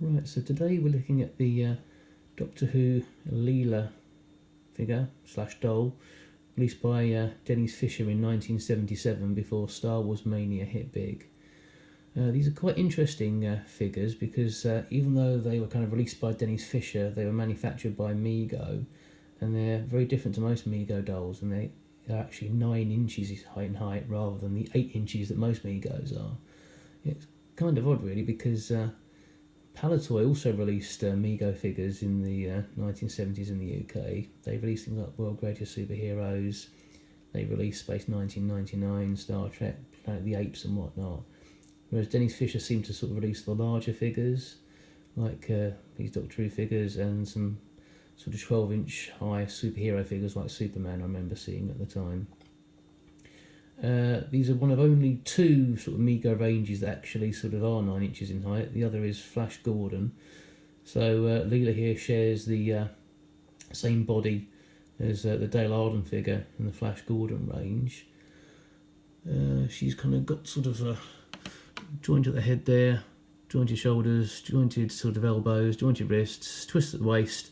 Right, so today we're looking at the Doctor Who Leela figure slash doll, released by Dennis Fisher in 1977 before Star Wars Mania hit big. These are quite interesting figures because even though they were kind of released by Dennis Fisher, they were manufactured by Mego, and they're very different to most Mego dolls, and they're actually 9 inches in height rather than the 8 inches that most Megos are. It's kind of odd really because Palitoy also released Mego figures in the 1970s in the UK. They released things like World Greatest Superheroes, they released Space 1999, Star Trek, Planet of the Apes and whatnot. Whereas Dennis Fisher seemed to sort of release the larger figures, like these Doctor Who figures and some sort of 12-inch high superhero figures like Superman I remember seeing at the time. These are one of only 2 sort of Mego ranges that actually sort of are 9 inches in height. The other is Flash Gordon. So Leela here shares the same body as the Dale Arden figure in the Flash Gordon range. She's kind of got sort of a joint at the head there, jointed shoulders, jointed sort of elbows, jointed wrists, twist at the waist,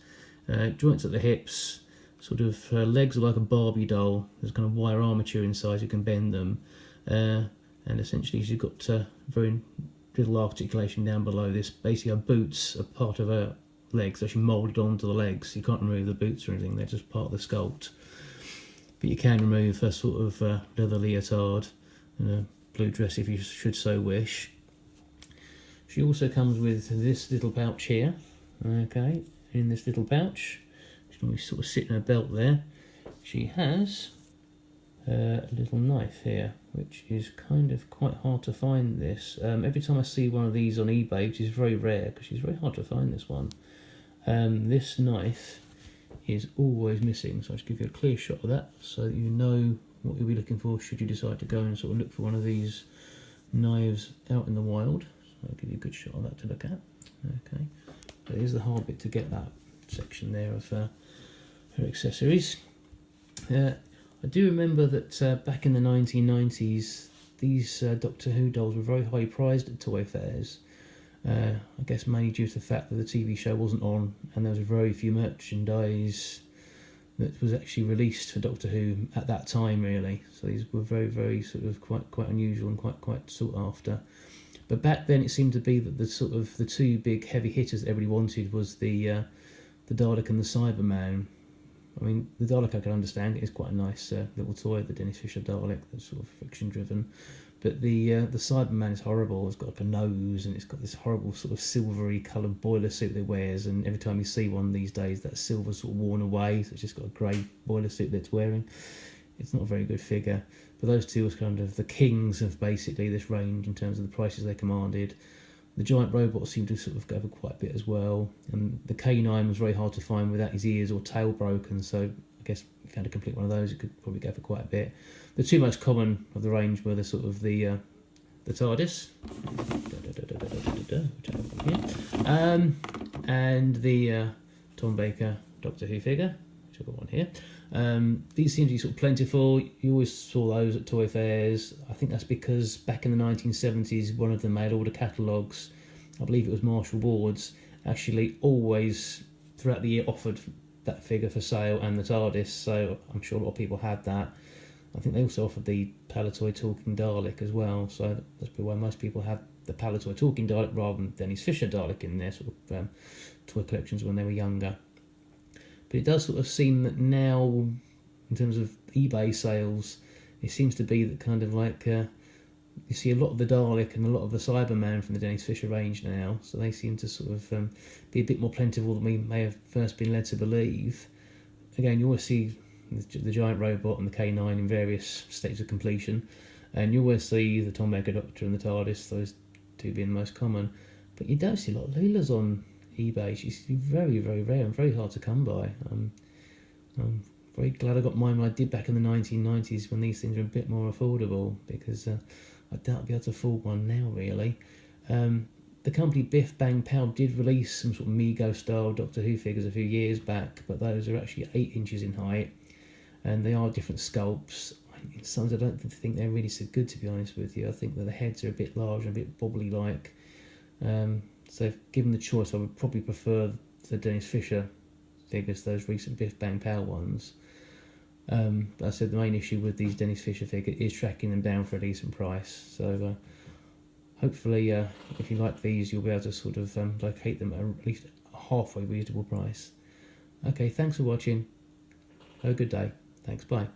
joints at the hips. Sort of her legs are like a Barbie doll. There's kind of wire armature inside, you can bend them, and essentially she's got very little articulation down below this. Basically her boots are part of her legs, they're actually moulded onto the legs. You can't remove the boots or anything, they're just part of the sculpt. But you can remove her sort of leather leotard and a blue dress if you should so wish. She also comes with this little pouch here, okay, in this little pouch. We sort of sit in her belt there. She has a little knife here, which is kind of quite hard to find this. Every time I see one of these on eBay, which is very rare because she's very hard to find this one, this knife is always missing. So I'll just give you a clear shot of that so that you know what you'll be looking for should you decide to go and sort of look for one of these knives out in the wild. So I'll give you a good shot of that to look at. Okay, so here's the hard bit to get that section there of her accessories. I do remember that back in the 1990s these Doctor Who dolls were very high prized at toy fairs. I guess mainly due to the fact that the TV show wasn't on and there was very few merchandise that was actually released for Doctor Who at that time really. So these were very sort of quite unusual and quite sought after. But back then it seemed to be that the sort of the 2 big heavy hitters that everybody wanted was the Dalek and the Cyberman. I mean, the Dalek I can understand, it is quite a nice little toy, the Dennis Fisher Dalek, that's sort of friction driven. But the Cyberman is horrible. It's got like a nose and it's got this horrible sort of silvery coloured boiler suit that it wears, and every time you see one these days that silver's sort of worn away, so it's just got a grey boiler suit that it's wearing. It's not a very good figure. But those 2 was kind of the kings of basically this range in terms of the prices they commanded. The giant robot seemed to sort of go for quite a bit as well, and the K9 was very hard to find without his ears or tail broken, so I guess if you found a complete one of those it could probably go for quite a bit. The 2 most common of the range were the sort of the TARDIS and the Tom Baker Doctor Who figure, which I've got one here. These seem to be sort of plentiful. You always saw those at toy fairs. I think that's because back in the 1970s one of the mail order catalogues, I believe it was Marshall Ward's, actually always throughout the year offered that figure for sale and the TARDIS, so I'm sure a lot of people had that. I think they also offered the Palitoy Talking Dalek as well, so that's probably why most people had the Palitoy Talking Dalek rather than Dennis Fisher Dalek in their sort of toy collections when they were younger. But it does sort of seem that now, in terms of eBay sales, it seems to be that kind of like you see a lot of the Dalek and a lot of the Cyberman from the Dennis Fisher range now, so they seem to sort of be a bit more plentiful than we may have first been led to believe. Again, you always see the giant robot and the K9 in various states of completion, and you always see the Tom Baker Doctor and the TARDIS, those 2 being the most common. But you don't see a lot of Leelas on eBay. She's very rare and very hard to come by. I'm very glad I got mine when I did back in the 1990s when these things were a bit more affordable, because I doubt I'll be able to afford one now really. The company Biff Bang Pow did release some sort of Mego style Doctor Who figures a few years back, but those are actually 8 inches in height and they are different sculpts. In some I don't think they're really so good, to be honest with you. I think that the heads are a bit large and a bit bobbly like. So if given the choice, I would probably prefer the Dennis Fisher figures, those recent Biff Bang Pow ones. But I said the main issue with these Dennis Fisher figures is tracking them down for a decent price. So hopefully, if you like these, you'll be able to sort of locate them at least a halfway reasonable price. Okay, thanks for watching. Have a good day. Thanks, bye.